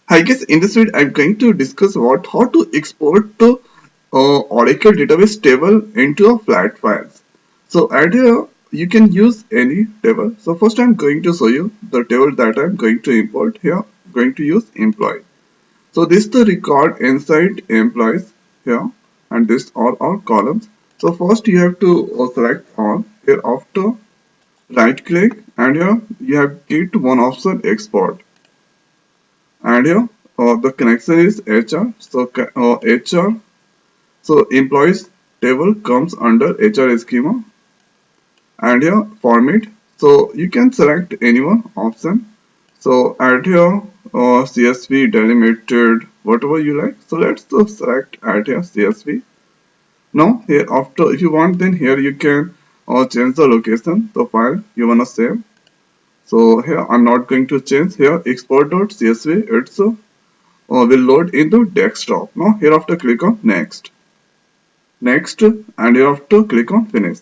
I guess in this video I'm going to discuss about how to export the Oracle database table into a flat files. So at here you can use any table. So first I'm going to show you the table that I'm going to import here. I'm going to use employee. So this is the record inside employees here, and this are our columns. So first you have to select all. Here after right click, and here you have get one option export, and here the connection is HR. So HR, so employees table comes under HR schema, and here format. So you can select any one option. So add here CSV delimited, whatever you like. So let's just select add here CSV. Now here after, if you want, then here you can change the location, the file you wanna save. So here I'm not going to change. Here export.csv, it's will load into desktop. Now hereafter click on next, and hereafter click on finish.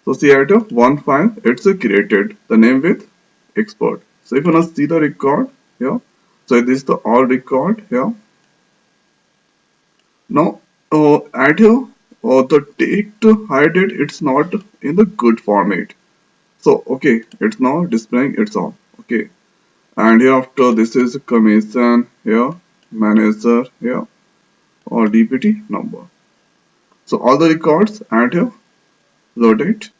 So see out of one file it's created, the name with export. So if you want to see the record here, so this is the all record here. Now add here the date high date, it's not in the good format. So okay, it's now displaying it's all okay. And hereafter this is commission here, manager here, or DPT number. So all the records add here, load it.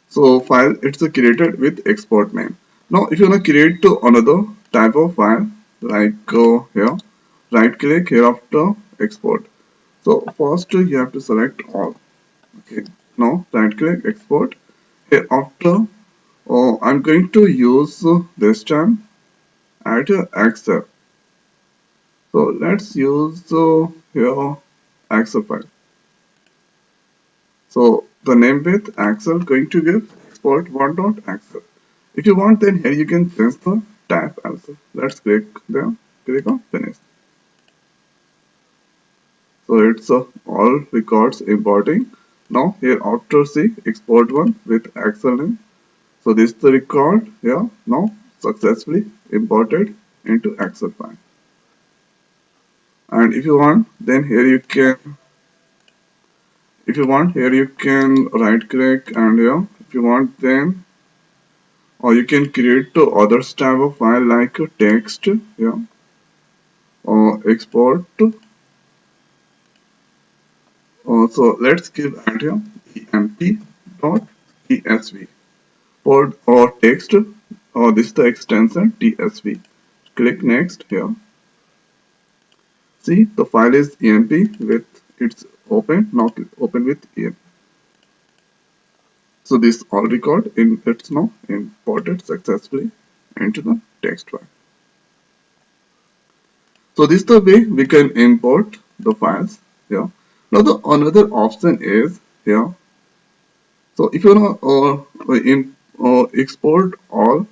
So file it's created with export name. Now if you want to create another type of file, like here, right click here after export. So first you have to select all. Okay. Now right click export. Here after I'm going to use this time add Excel. So let's use here Excel file. So the name with Excel going to give export one.excel. If you want, then here you can change the tab also. Let's click there, click on finish. So it's all records importing. Now here after see export one with Excel name. So this is the record here now successfully imported into Excel file. And if you want, then here you can, if you want, here you can right click, and here if you want, then or you can create the other type of file like a text here, or export. So let's give add here emp.tsv for or text, or this is the extension tsv. Click next here. See the file is emp with it's open, not open with emp. So this all record in it's now imported successfully into the text file. So this is the way we can import the files here. Now the another option is here. So if you want to export all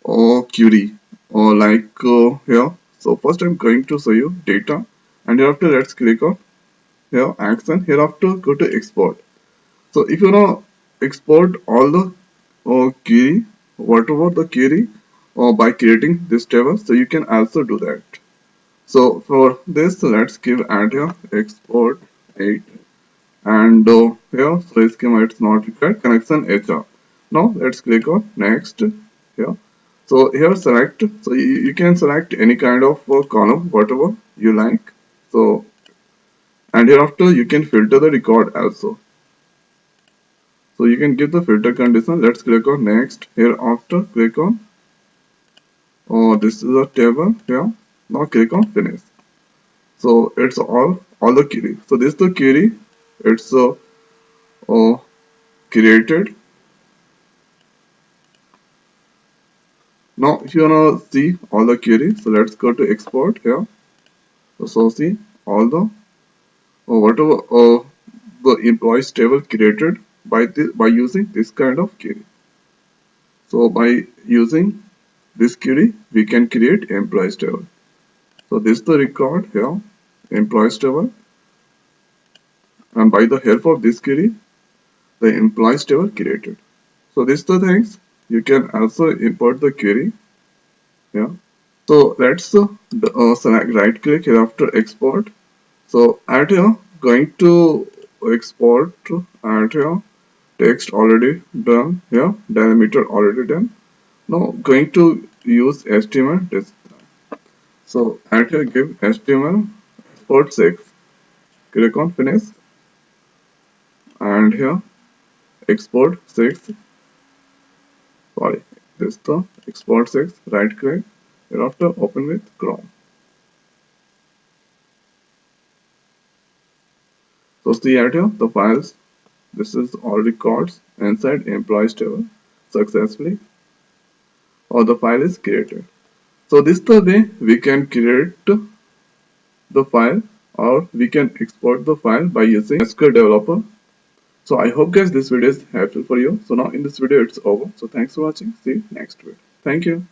or query or like here. So first I'm going to show you data, and hereafter let's click on here action. Hereafter go to export. So if you want to export all the query, whatever the query, or by creating this table, so you can also do that. So for this, let's give add here export 8, and here so schema it's not required, connection HR. Now let's click on next here. So here select, so you can select any kind of column whatever you like. So and hereafter you can filter the record also. So you can give the filter condition. Let's click on next. Hereafter click on this is a table here. Now click on finish. So it's all the query. So this is the query. It's created. Now if you wanna see all the query, so let's go to export here. So see all the whatever the employees table created by using this kind of query. So by using this query, we can create employees table. So this is the record here, employees table, and by the help of this query, the employees table created. So this is the things you can also import the query here. So let's select right click here after export. So at here going to export at here text already done here, delimiter already done. Now going to use HTML. So at here give HTML export 6. Click on finish and here export 6. Sorry, this the export 6. Right click. Thereafter open with Chrome. So see at here the files. This is all records inside employees table successfully or the file is created. So this is the way we can create the file or we can export the file by using SQL developer. So I hope guys this video is helpful for you. So now in this video it's over. So thanks for watching. See you next video. Thank you.